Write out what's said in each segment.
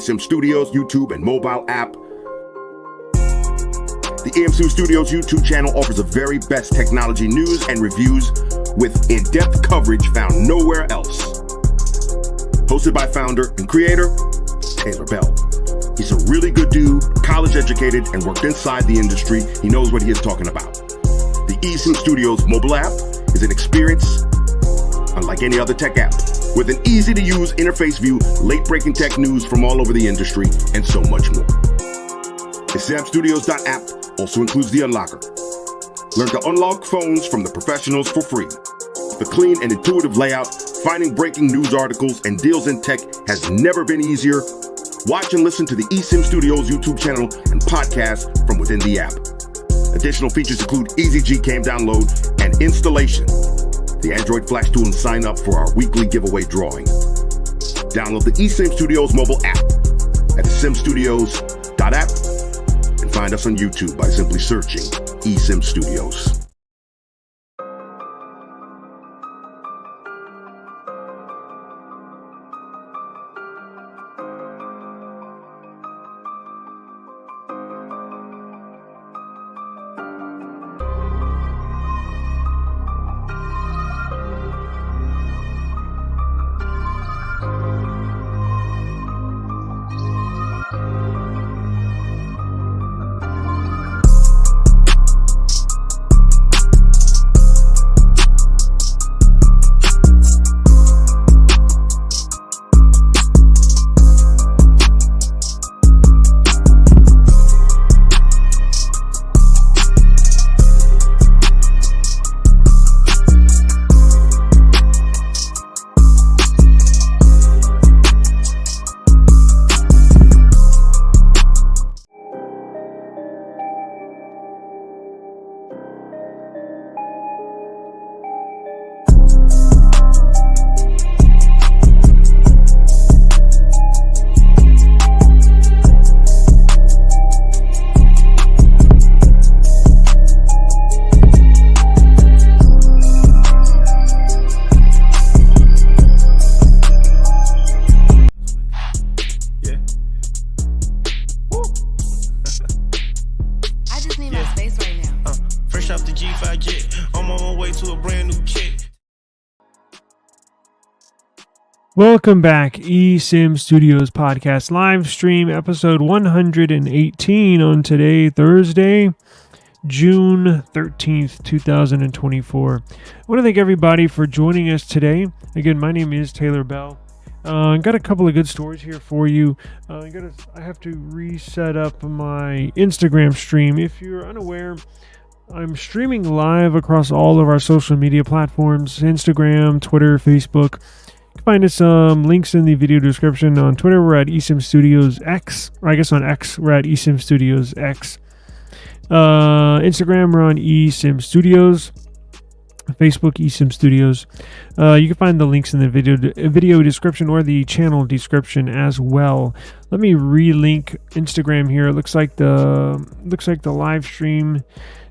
eSIM Studios YouTube and mobile app. The eSIM Studios YouTube channel offers the very best technology news and reviews with in-depth coverage found nowhere else. Hosted by founder and creator, Taylor Bell. He's a really good dude, college educated, and worked inside the industry. He knows what he is talking about. The eSIM Studios mobile app is an experience unlike any other tech app, with an easy-to-use interface view, late-breaking tech news from all over the industry, and so much more. eSIMstudios.app also includes the unlocker. Learn to unlock phones from the professionals for free. The clean and intuitive layout, finding breaking news articles and deals in tech has never been easier. Watch and listen to the eSIM Studios YouTube channel and podcast from within the app. Additional features include easy Gcam download and installation, the Android Flash tool, and sign up for our weekly giveaway drawing. Download the eSIM Studios mobile app at eSIMstudios.app and find us on YouTube by simply searching eSIM Studios. Welcome back, eSIM Studios podcast live stream episode 118 on today, Thursday, June 13th, 2024. I want to thank everybody for joining us today. Again, my name is Taylor Bell. I got a couple of good stories here for you. I have to reset up my Instagram stream. If you're unaware, I'm streaming live across all of our social media platforms, Instagram, Twitter, Facebook. You can find us some links in the video description. On Twitter, we're at eSIM Studios X, or I guess on X, we're at eSIM Studios X. Instagram, we're on eSIM Studios. Facebook, eSIM Studios. You can find the links in the video description or the channel description as well. Let me relink Instagram here. It looks like the live stream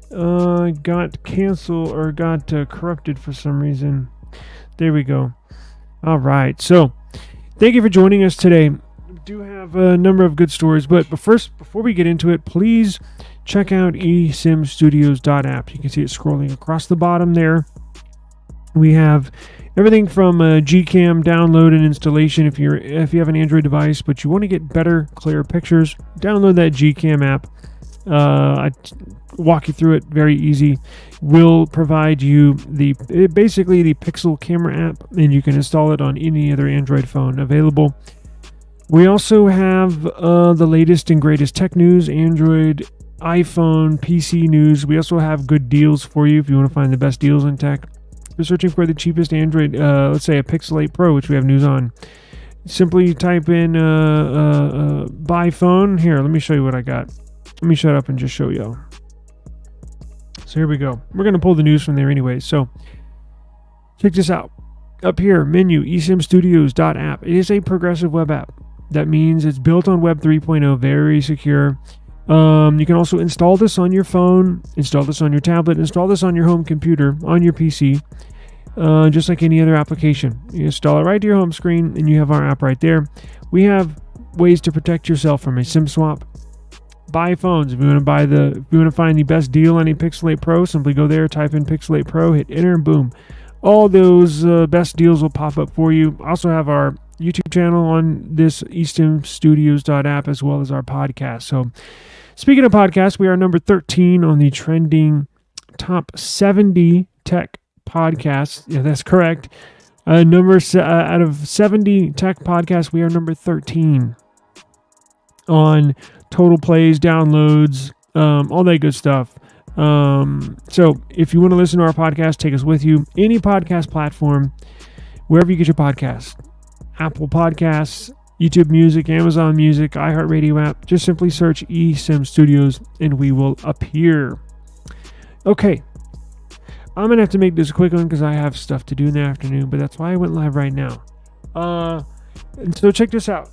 got canceled or got corrupted for some reason. There we go. All right, so thank you for joining us today. We do have a number of good stories, but first, before we get into it, please check out eSIMstudios.app. You can see it scrolling across the bottom there. We have everything from Gcam download and installation. If you have an Android device, but you want to get better, clear pictures, download that Gcam app. I walk you through it, very easy. We'll provide you basically the Pixel camera app, and you can install it on any other Android phone available. We also have the latest and greatest tech news, Android, iPhone, PC news. We also have good deals for you if you want to find the best deals in tech. If you're searching for the cheapest Android, let's say a Pixel 8 Pro, which we have news on, simply type in buy phone. Here, let me show you what I got. Let me shut up and just show you. So here we go. We're going to pull the news from there anyway. So check this out. Up here, menu, eSIMstudios.app. It is a progressive web app. That means it's built on Web 3.0, very secure. You can also install this on your phone, install this on your tablet, install this on your home computer, on your PC, just like any other application. You install it right to your home screen, and you have our app right there. We have ways to protect yourself from a SIM swap. Buy phones. If you want to find the best deal on a Pixel 8 Pro, simply go there, type in Pixel 8 Pro, hit enter, and boom. All those best deals will pop up for you. I also have our YouTube channel on this eSIMstudios.app as well as our podcast. So speaking of podcasts, we are number 13 on the trending top 70 tech podcasts. Yeah, that's correct. Out of 70 tech podcasts, we are number 13 on total plays, downloads, all that good stuff. So if you want to listen to our podcast, take us with you. Any podcast platform, wherever you get your podcasts, Apple Podcasts, YouTube Music, Amazon Music, iHeartRadio app, just simply search eSIM Studios and we will appear. Okay, I'm going to have to make this a quick one because I have stuff to do in the afternoon, but that's why I went live right now. And so check this out.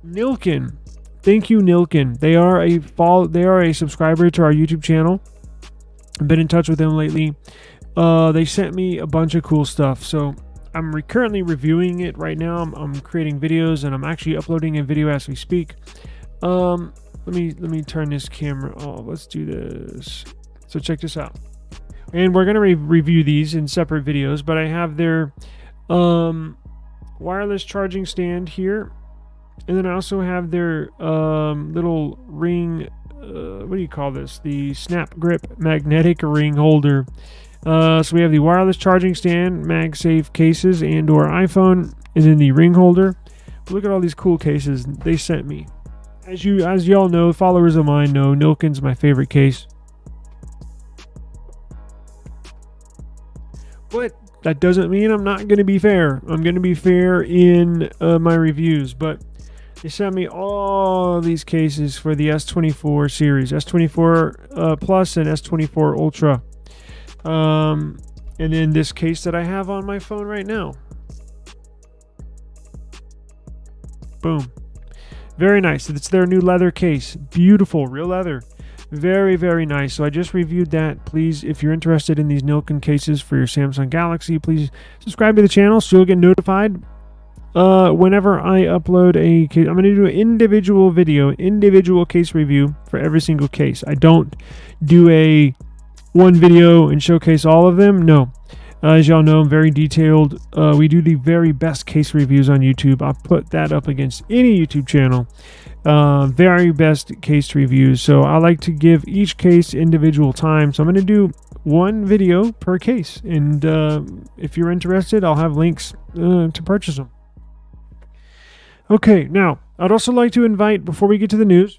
Nilkin. Thank you, Nilkin. They are a subscriber to our YouTube channel. I've been in touch with them lately. They sent me a bunch of cool stuff. So I'm currently reviewing it right now. I'm creating videos and I'm actually uploading a video as we speak. Let me turn this camera off. Let's do this. So check this out. And we're going to review these in separate videos, but I have their wireless charging stand here. And then I also have their little ring, what do you call this? The Snap Grip magnetic ring holder. So we have the wireless charging stand, MagSafe cases, and or iPhone, and then the ring holder. But look at all these cool cases they sent me. As y'all know, followers of mine know, Nilkin's my favorite case. But that doesn't mean I'm not going to be fair. I'm going to be fair in my reviews. But they sent me all these cases for the S24 series, S24 Plus and S24 Ultra. And then this case that I have on my phone right now. Boom. Very nice. It's their new leather case. Beautiful, real leather. Very, very nice. So I just reviewed that. Please, if you're interested in these Nilkin cases for your Samsung Galaxy, please subscribe to the channel so you'll get notified whenever I upload a case. I'm going to do an individual case review for every single case. I don't do one video and showcase all of them. No. As y'all know, I'm very detailed. We do the very best case reviews on YouTube. I'll put that up against any YouTube channel. Very best case reviews. So I like to give each case individual time. So I'm going to do one video per case. And if you're interested, I'll have links to purchase them. Okay, now, I'd also like to invite, before we get to the news,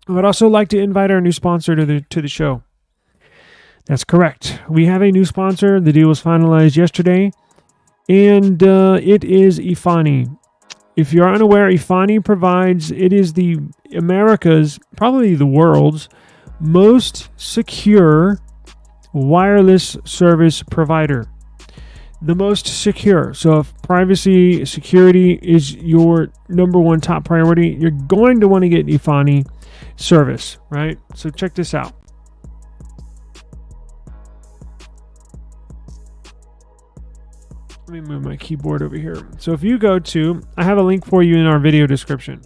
I'd also like to invite our new sponsor to the show. That's correct. We have a new sponsor. The deal was finalized yesterday, and it is Ifani. If you're unaware, Ifani provides, it is the America's, probably the world's, most secure wireless service provider. The most secure. So if privacy, security is your number one top priority, you're going to want to get Ifani service, right? So check this out. Let me move my keyboard over here. So if you go to, I have a link for you in our video description.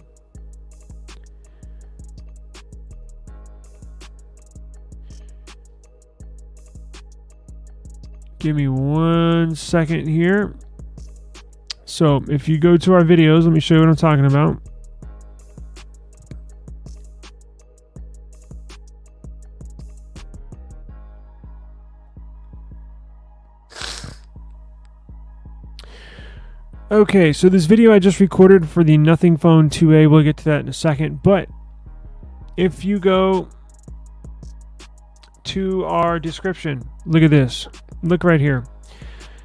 Give me 1 second here. So if you go to our videos, let me show you what I'm talking about. Okay, so this video I just recorded for the Nothing Phone 2A, we'll get to that in a second, but if you go to our description, look at this. Look right here.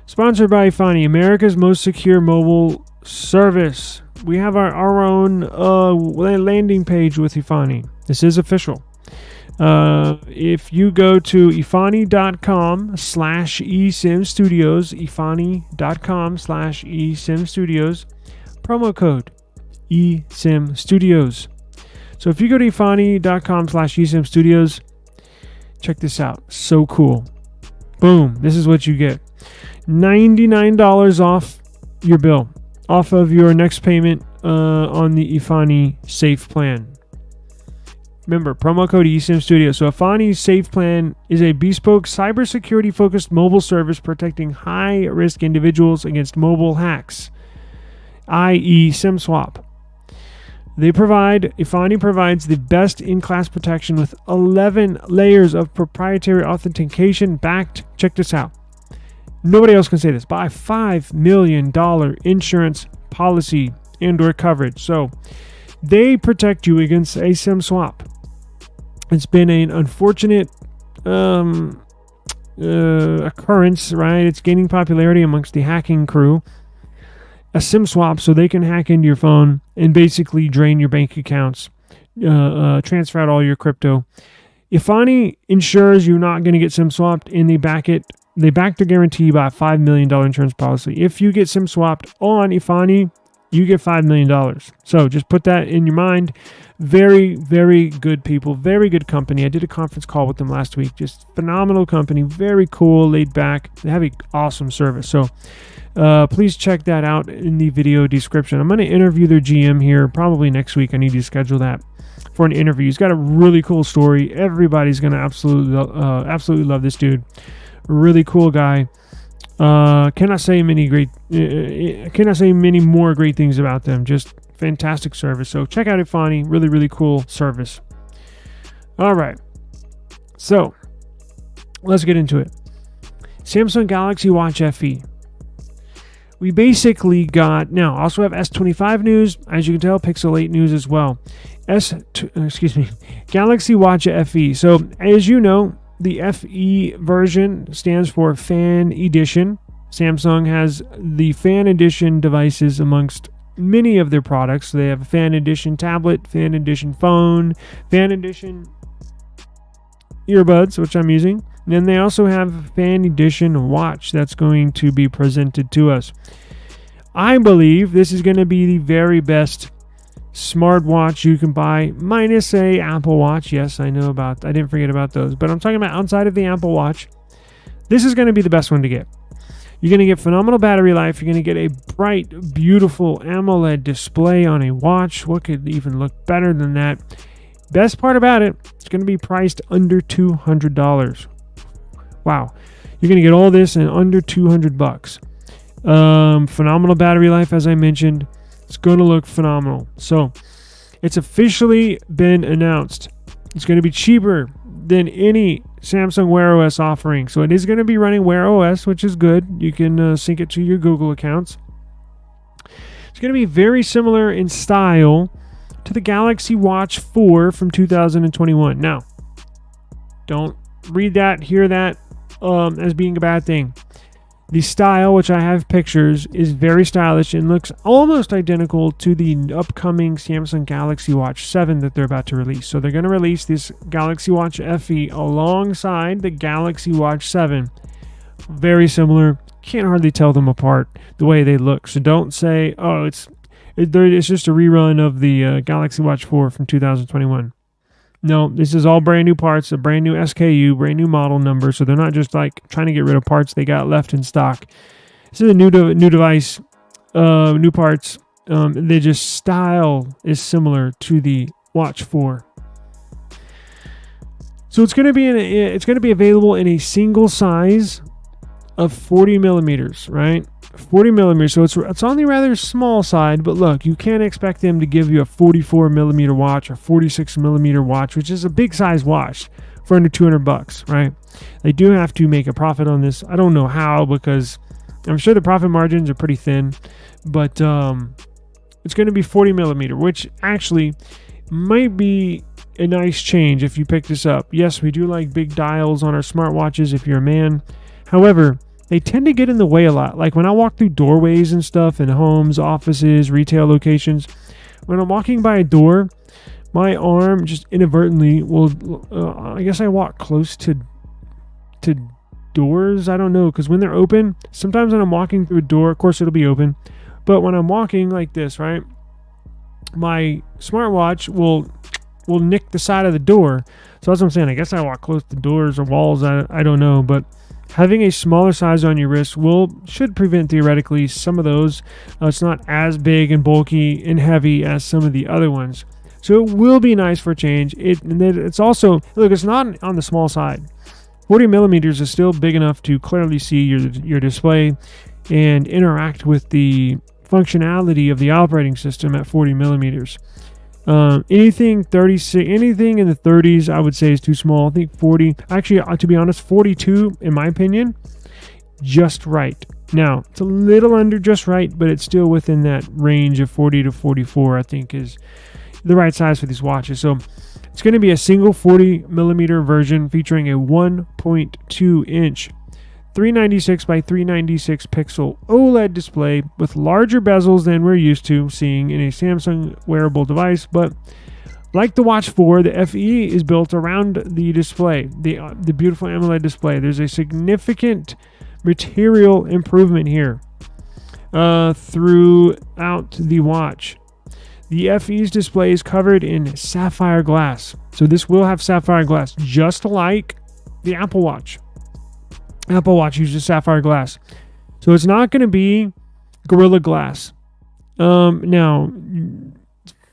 Sponsored by Ifani, America's most secure mobile service. We have our own landing page with Ifani. This is official. If you go to ifani.com/eSIMstudios, ifani.com/eSIMstudios, promo code eSIMstudios. So if you go to ifani.com/eSIMstudios, check this out. So cool. Boom. This is what you get. $99 off your bill. Off of your next payment on the Ifani Safe Plan. Remember, promo code eSIM Studio. So Ifani Safe Plan is a bespoke cybersecurity-focused mobile service protecting high-risk individuals against mobile hacks, i.e. SIM swap. Ifani provides the best in-class protection with 11 layers of proprietary authentication backed, check this out, nobody else can say this, by $5 million insurance policy and/or coverage. So they protect you against a SIM swap. It's been an unfortunate occurrence, right? It's gaining popularity amongst the hacking crew. A SIM swap, so they can hack into your phone and basically drain your bank accounts, transfer out all your crypto. Ifani ensures you're not going to get SIM swapped, and they back the guarantee by a $5 million insurance policy. If you get SIM swapped on Ifani, you get $5 million. So just put that in your mind. Very, very good people. Very good company. I did a conference call with them last week. Just phenomenal company. Very cool, laid back. They have an awesome service. So please check that out in the video description. I'm going to interview their GM here probably next week. I need to schedule that for an interview. He's got a really cool story. Everybody's going to absolutely love this dude. Really cool guy. Cannot say many more great things about them. Just fantastic service. So check out Ifani. Really, really cool service. All right. So let's get into it. Samsung Galaxy Watch FE. We basically got, now also have S25 news, as you can tell, Pixel 8 news as well. Galaxy Watch FE. So as you know, the FE version stands for Fan Edition. Samsung has the Fan Edition devices amongst many of their products. So they have a Fan Edition tablet, Fan Edition phone, Fan Edition earbuds, which I'm using. And then they also have Fan Edition watch that's going to be presented to us. I believe this is going to be the very best smartwatch you can buy, minus a Apple Watch. Yes, I didn't forget about those. But I'm talking about outside of the Apple Watch. This is going to be the best one to get. You're going to get phenomenal battery life. You're going to get a bright, beautiful AMOLED display on a watch. What could even look better than that? Best part about it, it's going to be priced under $200. Wow. You're going to get all this in under $200. Phenomenal battery life, as I mentioned. It's going to look phenomenal. So, it's officially been announced. It's going to be cheaper than any Samsung Wear OS offering. So, it is going to be running Wear OS, which is good. You can sync it to your Google accounts. It's going to be very similar in style to the Galaxy Watch 4 from 2021. Now, don't read that, hear that as being a bad thing. The style, which I have pictures, is very stylish and looks almost identical to the upcoming Samsung Galaxy Watch 7 that they're about to release. So they're going to release this Galaxy Watch FE alongside the Galaxy Watch 7. Very similar. Can't hardly tell them apart the way they look. So don't say, oh, it's just a rerun of the Galaxy Watch 4 from 2021. No, this is all brand new parts, a brand new SKU, brand new model number. So they're not just like trying to get rid of parts they got left in stock. This is a new device, new parts. They just style is similar to the Watch 4. So it's going to be available in a single size of 40 millimeters, right? 40 millimeters, so it's on the rather small side, but look, you can't expect them to give you a 44 millimeter watch or 46 millimeter watch, which is a big size watch, for under $200, right? They do have to make a profit on this. I don't know how, because I'm sure the profit margins are pretty thin, but it's going to be 40 millimeter, which actually might be a nice change if you pick this up. Yes, we do like big dials on our smartwatches if you're a man. However, they tend to get in the way a lot. Like when I walk through doorways and stuff in homes, offices, retail locations, when I'm walking by a door, my arm just inadvertently will, I guess I walk close to doors. I don't know, because when they're open, sometimes when I'm walking through a door, of course it'll be open, but when I'm walking like this, right, my smartwatch will nick the side of the door. So that's what I'm saying. I guess I walk close to doors or walls. I don't know, but Having a smaller size on your wrist should prevent theoretically some of those. It's not as big and bulky and heavy as some of the other ones, so it will be nice for a change. It's also, look, it's not on the small side. 40 millimeters is still big enough to clearly see your display and interact with the functionality of the operating system at 40 millimeters. Anything in the 30s, I would say is too small. I think 40, actually, to be honest, 42, in my opinion, just right. Now, it's a little under just right, but it's still within that range of 40 to 44, I think, is the right size for these watches. So it's going to be a single 40 millimeter version featuring a 1.2 inch 396 by 396 pixel OLED display with larger bezels than we're used to seeing in a Samsung wearable device. But like the Watch 4, the FE is built around the display, the beautiful AMOLED display. There's a significant material improvement here throughout the watch. The FE's display is covered in sapphire glass. So this will have sapphire glass, just like the Apple Watch. Apple Watch uses sapphire glass. So it's not going to be Gorilla Glass. Now,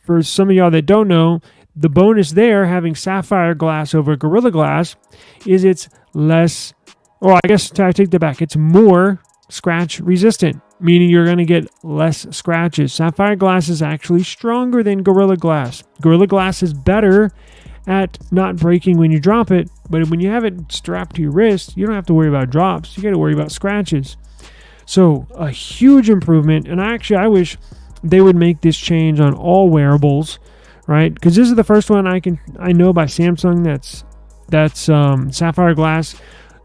for some of y'all that don't know, the bonus there, having sapphire glass over Gorilla Glass, is it's less, or I guess I take that back, it's more scratch resistant, meaning you're going to get less scratches. Sapphire glass is actually stronger than Gorilla Glass. Gorilla Glass is better at not breaking when you drop it, but when you have it strapped to your wrist, you don't have to worry about drops. You got to worry about scratches. So a huge improvement, and I wish they would make this change on all wearables, right? Because this is the first one I know by Samsung that's sapphire glass.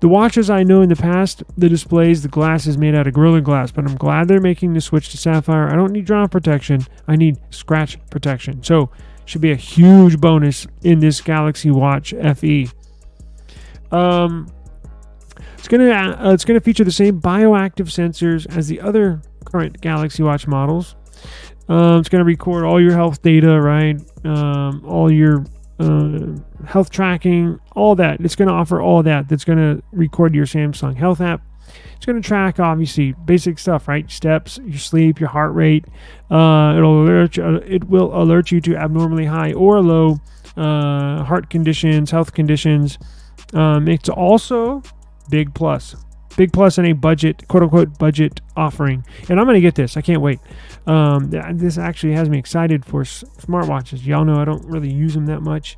The watches I know in the past, the displays, the glass is made out of Gorilla Glass, but I'm glad they're making the switch to sapphire. I don't need drop protection. I need scratch protection. So should be a huge bonus in this Galaxy Watch FE. It's gonna feature the same bioactive sensors as the other current Galaxy Watch models. It's gonna record all your health data, right? All your health tracking, all that. It's gonna offer all that. That's gonna record your Samsung Health app. It's going to track, obviously, basic stuff, right? Steps, your sleep, your heart rate. It will alert you to abnormally high or low heart conditions, health conditions. It's also big plus in a budget, quote unquote, budget offering. And I'm going to get this. I can't wait. This actually has me excited for smartwatches. Y'all know I don't really use them that much.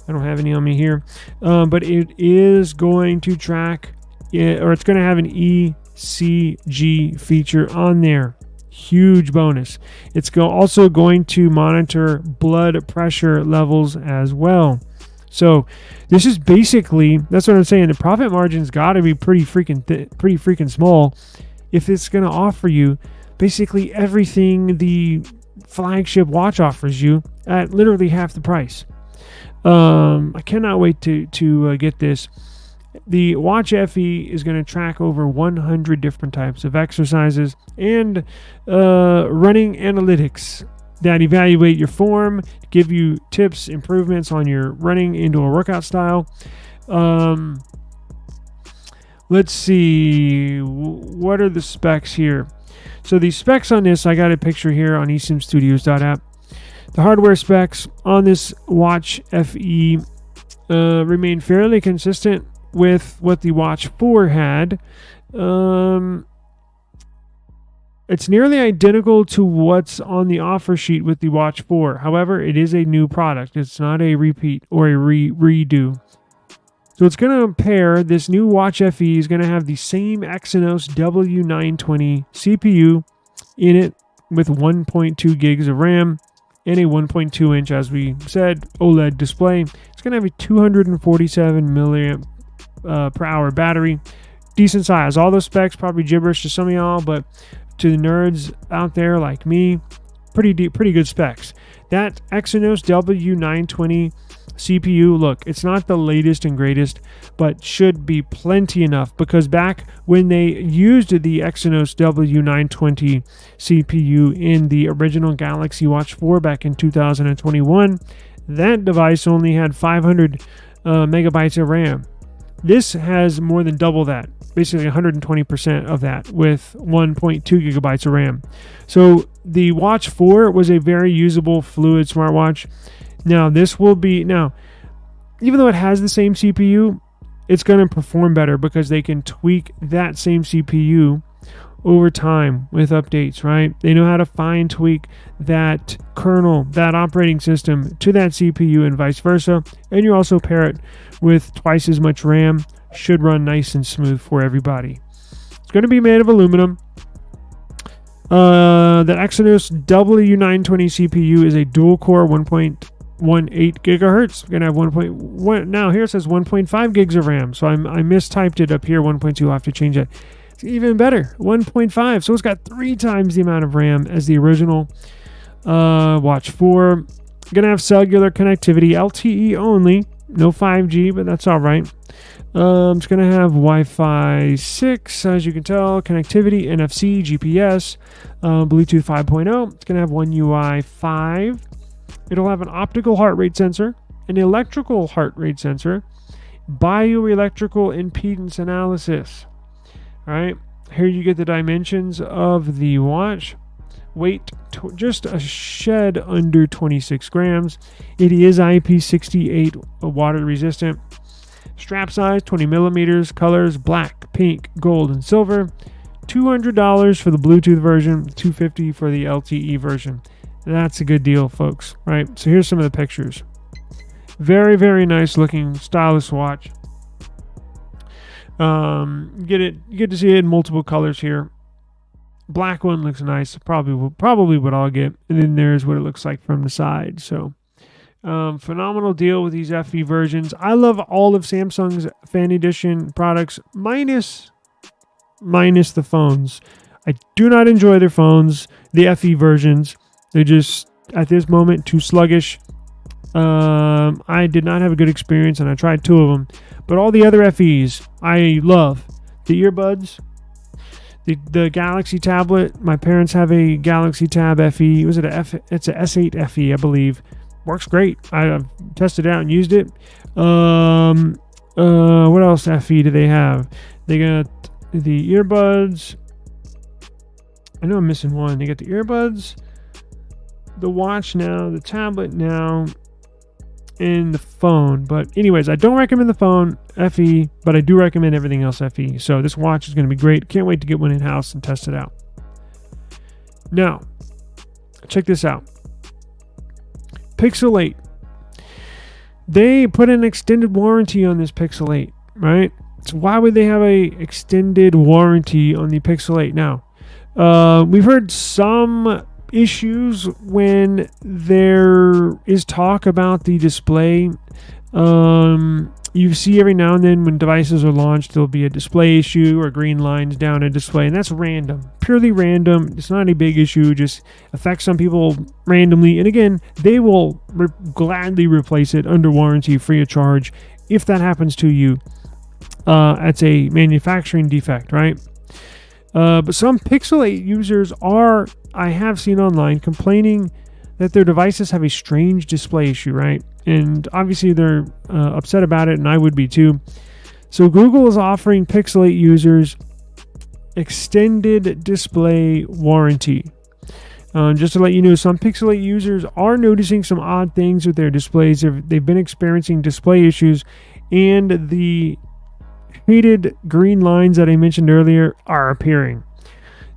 I don't have any on me here. But it is going to track, or it's going to have an ECG feature on there. Huge bonus. It's also going to monitor blood pressure levels as well. So this is basically, that's what I'm saying. The profit margin's got to be pretty freaking small if it's going to offer you basically everything the flagship watch offers you at literally half the price. I cannot wait to get this. The Watch FE is going to track over 100 different types of exercises and running analytics that evaluate your form, give you tips, improvements on your running indoor workout style. Let's see, what are the specs here? So the specs on this, I got a picture here on eSIMstudios.app. The hardware specs on this Watch FE remain fairly consistent with what the Watch 4 had. It's nearly identical to what's on the offer sheet with the Watch 4. However, it is a new product. It's not a repeat or a redo. So it's going to pair, this new Watch FE is going to have the same Exynos W920 CPU in it with 1.2 gigs of RAM and a 1.2 inch, as we said, OLED display. It's going to have a 247 milliamp per hour battery. Decent size. All those specs probably gibberish to some of y'all, but to the nerds out there like me, pretty good specs. That Exynos W920 CPU, look, it's not the latest and greatest, but should be plenty enough, because back when they used the Exynos W920 CPU in the original Galaxy Watch 4 back in 2021, that device only had 500 megabytes of RAM. This has more than double that, basically 120% of that with 1.2 gigabytes of RAM. So the Watch 4 was a very usable fluid smartwatch. Now this will be, even though it has the same CPU, it's going to perform better because they can tweak that same CPU over time with updates, right? They know how to fine tweak that kernel, that operating system to that CPU and vice versa. And you also pair it with twice as much RAM. Should run nice and smooth for everybody. It's going to be made of aluminum. The Exynos W920 CPU is a dual-core 1.18 gigahertz. We're going to have 1.1. Now here it says 1.5 gigs of RAM. So I mistyped it up here, 1.2. I'll have to change that. It's even better, 1.5. So it's got 3 times the amount of RAM as the original Watch 4. Going to have cellular connectivity, LTE only. No 5G, but that's all right. It's going to have Wi-Fi 6, as you can tell, connectivity, NFC, GPS, Bluetooth 5.0. It's going to have One UI 5. It'll have an optical heart rate sensor, an electrical heart rate sensor, bioelectrical impedance analysis. All right, here you get the dimensions of the watch. Weight, just a shed under 26 grams. It is IP68 water resistant. Strap size, 20 millimeters. Colors, black, pink, gold, and silver. $200 for the Bluetooth version, $250 for the LTE version. That's a good deal, folks, right? So here's some of the pictures. Very, very nice looking, stylish watch. You get to see it in multiple colors here. Black one looks nice. Probably what I'll get. And then there's what it looks like from the side. So phenomenal deal with these FE versions. I love all of Samsung's Fan Edition products minus the phones. I do not enjoy their phones, the FE versions. They're just at this moment too sluggish. I did not have a good experience, and I tried 2 of them. But all the other FEs, I love. The earbuds, the Galaxy tablet. My parents have a Galaxy Tab FE. It's a S8 FE, I believe. Works great. I've tested it out and used it. What else FE do they have? They got the earbuds. I know I'm missing one. They got the earbuds, the watch now, the tablet now, and the phone. But anyways, I don't recommend the phone FE, but I do recommend everything else FE. So this watch is going to be great. Can't wait to get one in-house and test it out. Now, check this out. Pixel 8. They put an extended warranty on this Pixel 8, right? So why would they have a extended warranty on the Pixel 8? Now, we've heard some issues when there is talk about the display. You see every now and then when devices are launched, there'll be a display issue or green lines down a display, and that's random, purely random. It's not a big issue, just affects some people randomly. And again, they will gladly replace it under warranty, free of charge, if that happens to you. It's a manufacturing defect, right? But some Pixel 8 users I have seen online complaining that their devices have a strange display issue, right? And obviously they're upset about it, and I would be too. So Google is offering Pixel 8 users extended display warranty. Just to let you know, some Pixel 8 users are noticing some odd things with their displays. They've been experiencing display issues, and the faded green lines that I mentioned earlier are appearing.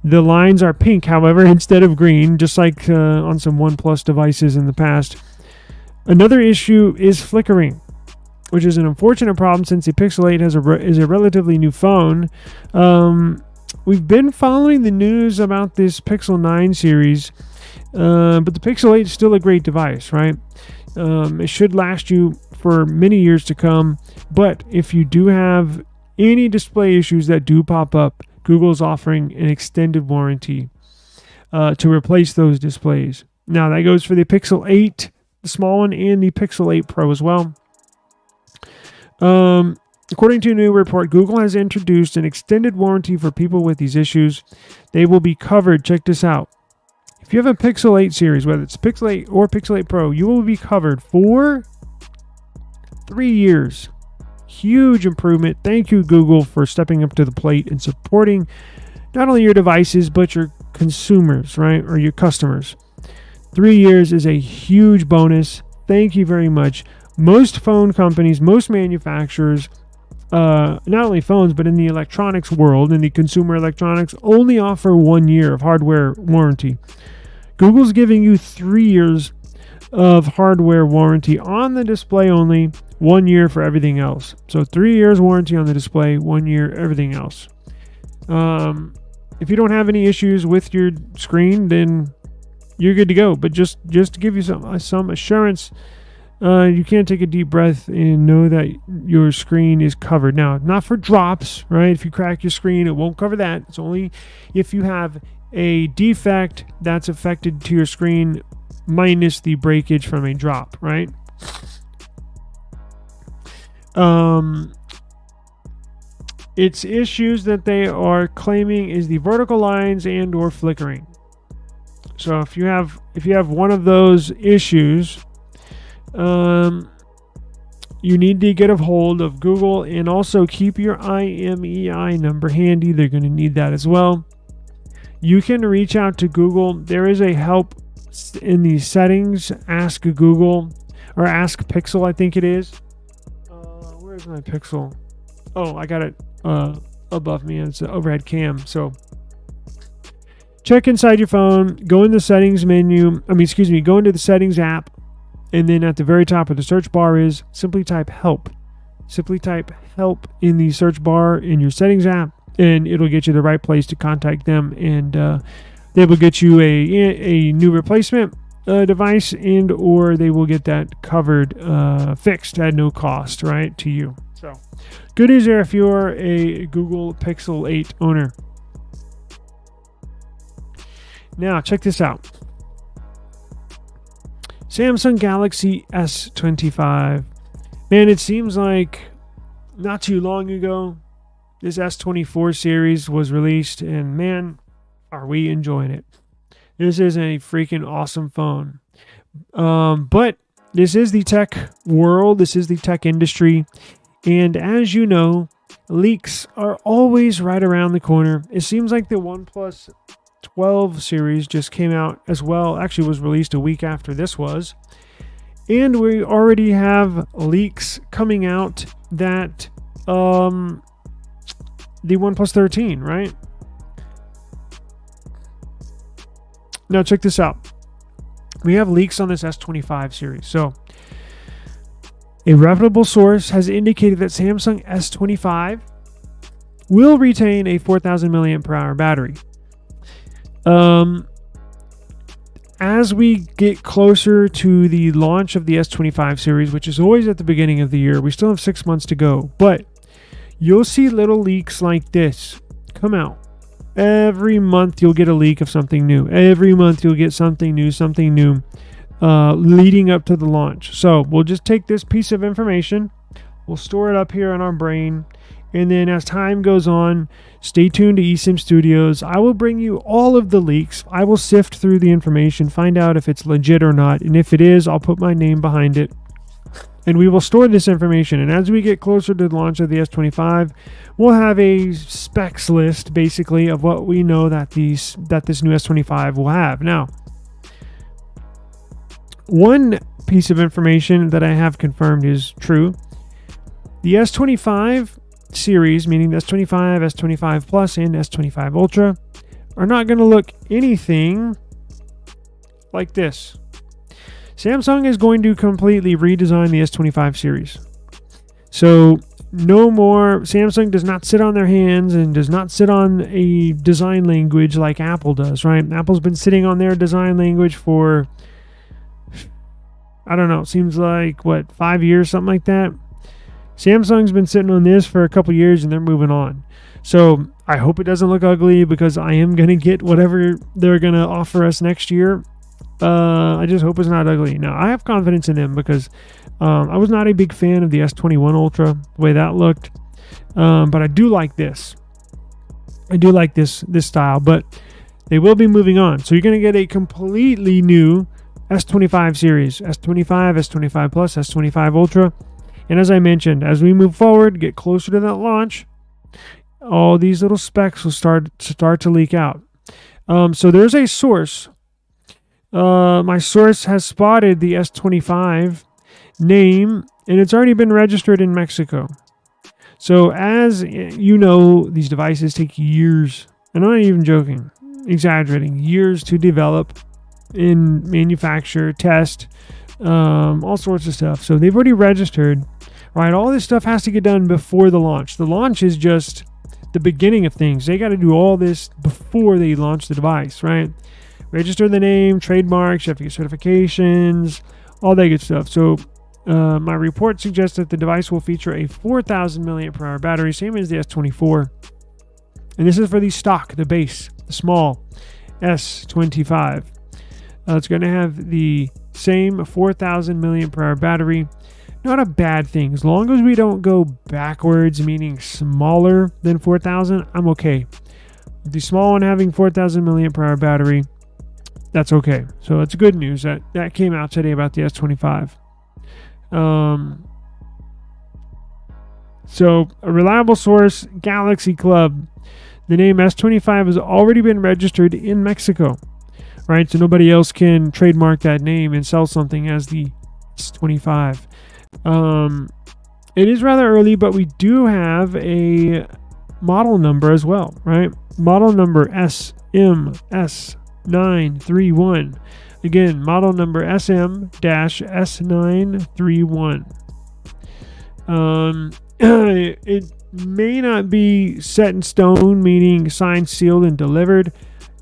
The lines are pink, however, instead of green, just like on some OnePlus devices in the past. Another issue is flickering, which is an unfortunate problem since the Pixel 8 is a relatively new phone. We've been following the news about this Pixel 9 series, but the Pixel 8 is still a great device, right? It should last you for many years to come, but if you do have any display issues that do pop up, Google is offering an extended warranty to replace those displays. Now, that goes for the Pixel 8, the small one, and the Pixel 8 Pro as well. According to a new report, Google has introduced an extended warranty for people with these issues. They will be covered. Check this out. If you have a Pixel 8 series, whether it's Pixel 8 or Pixel 8 Pro, you will be covered for 3 years. huge improvement. Thank you, Google, for stepping up to the plate and supporting not only your devices, but your consumers, right? Or your customers. 3 years is a huge bonus. Thank you very much. Most phone companies, most manufacturers, not only phones, but in the electronics world, in the consumer electronics, only offer 1 year of hardware warranty. Google's giving you 3 years of hardware warranty on the display only, 1 year for everything else. So 3 years warranty on the display, 1 year everything else. If you don't have any issues with your screen, then you're good to go. But just to give you some assurance, you can take a deep breath and know that your screen is covered. Now, not for drops, right? If you crack your screen, it won't cover that. It's only if you have a defect that's affected to your screen minus the breakage from a drop, right? Its issues that they are claiming is the vertical lines and or flickering. So if you have one of those issues, you need to get a hold of Google, and also keep your IMEI number handy. They're going to need that as well. You can reach out to Google. There is a help in the settings. Ask Google, or Ask Pixel, I think it is. Where's my Pixel? Oh, I got it above me. It's an overhead cam. So check inside your phone. Go in the settings menu. Go into the settings app. And then at the very top of the search bar is simply type help. Simply type help in the search bar in your settings app, and it'll get you the right place to contact them. And they will get you a new replacement device, and or they will get that covered, fixed at no cost, right, to you. So good news there if you're a Google Pixel 8 owner. Now check this out. Samsung Galaxy S25. Man, it seems like not too long ago, this S24 series was released, and man, are we enjoying it. This is a freaking awesome phone. But this is the tech world. This is the tech industry. And as you know, leaks are always right around the corner. It seems like the OnePlus 12 series just came out as well. Actually was released a week after this was. And we already have leaks coming out that the OnePlus 13, right? Now check this out. We have leaks on this S25 series. So a reputable source has indicated that Samsung S25 will retain a 4,000 milliamp per hour battery. As we get closer to the launch of the S25 series, which is always at the beginning of the year, we still have 6 months to go, but you'll see little leaks like this come out. Every month you'll get a leak of something new. Every month you'll get something new leading up to the launch. So we'll just take this piece of information, we'll store it up here in our brain, and then as time goes on, stay tuned to eSIM Studios. I will bring you all of the leaks. I will sift through the information, find out if it's legit or not. And if it is, I'll put my name behind it. And we will store this information. And as we get closer to the launch of the S25, we'll have a specs list, basically, of what we know that this new S25 will have. Now, one piece of information that I have confirmed is true. The S25 series, meaning the S25, S25 Plus, and S25 Ultra, are not going to look anything like this. Samsung is going to completely redesign the S25 series. So no more, Samsung does not sit on their hands and does not sit on a design language like Apple does, right? Apple's been sitting on their design language for, I don't know, seems like, 5 years, something like that. Samsung's been sitting on this for a couple years and they're moving on. So I hope it doesn't look ugly, because I am going to get whatever they're going to offer us next year. I just hope it's not ugly. Now, I have confidence in them because I was not a big fan of the S21 Ultra, the way that looked. But I do like this. I do like this style, but they will be moving on. So you're going to get a completely new S25 series, S25, S25 Plus, S25 Ultra. And as I mentioned, as we move forward, get closer to that launch, all these little specs will start to leak out. So there's a source. My source has spotted the S25 name, and it's already been registered in Mexico. So as you know, these devices take years, and I'm not even joking, exaggerating, years to develop and manufacture, test, all sorts of stuff. So they've already registered, right? All this stuff has to get done before the launch. The launch is just the beginning of things. They got to do all this before they launch the device, right? Register the name, trademarks, you have to get certifications, all that good stuff. So my report suggests that the device will feature a 4,000 milliamp hour battery, same as the S24. And this is for the stock, the base, the small S25. It's going to have the same 4,000 milliamp hour battery. Not a bad thing. As long as we don't go backwards, meaning smaller than 4,000, I'm okay. The small one having 4,000 milliamp hour battery, that's okay. So it's good news that came out today about the S25. So a reliable source, Galaxy Club. The name S25 has already been registered in Mexico, right? So nobody else can trademark that name and sell something as the S25. It is rather early, but we do have a model number as well, right? Model number SM-S931. Again, model number SM-S931. It may not be set in stone, meaning signed, sealed, and delivered,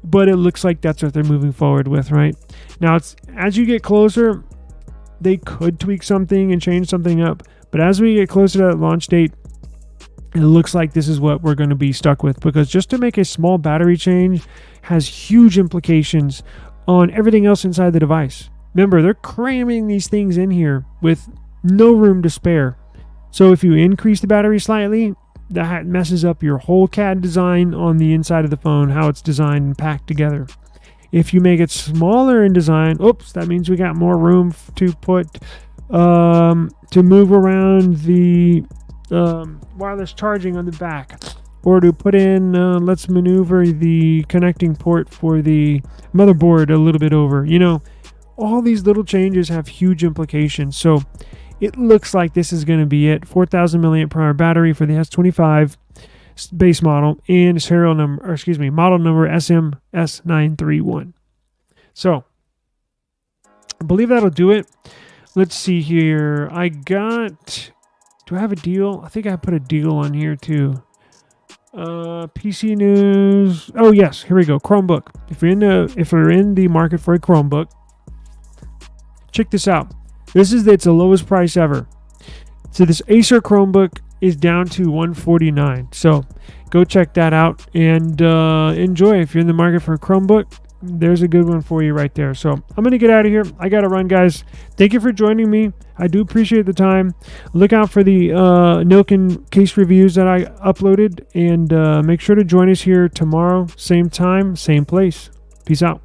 but it looks like that's what they're moving forward with, right? Now, it's as you get closer, they could tweak something and change something up, but as we get closer to that launch date, it looks like this is what we're going to be stuck with, because just to make a small battery change has huge implications on everything else inside the device. Remember, they're cramming these things in here with no room to spare. So if you increase the battery slightly, that messes up your whole CAD design on the inside of the phone, how it's designed and packed together. If you make it smaller in design, that means we got more room to put, to move around the wireless charging on the back, or to put in, let's maneuver the connecting port for the motherboard a little bit over. You know, all these little changes have huge implications. So it looks like this is going to be it. 4,000 milliamp hour battery for the S25 base model, and model number SM-S931. So I believe that'll do it. Let's see here. Do I have a deal? I think I put a deal on here too. PC news. Oh yes, here we go. Chromebook. If you're in the market for a Chromebook, check this out. It's the lowest price ever. So this Acer Chromebook is down to $149. So go check that out and enjoy. If you're in the market for a Chromebook, there's a good one for you right there. So I'm going to get out of here. I got to run, guys. Thank you for joining me. I do appreciate the time. Look out for the Nilkin case reviews that I uploaded, and make sure to join us here tomorrow, same time, same place. Peace out.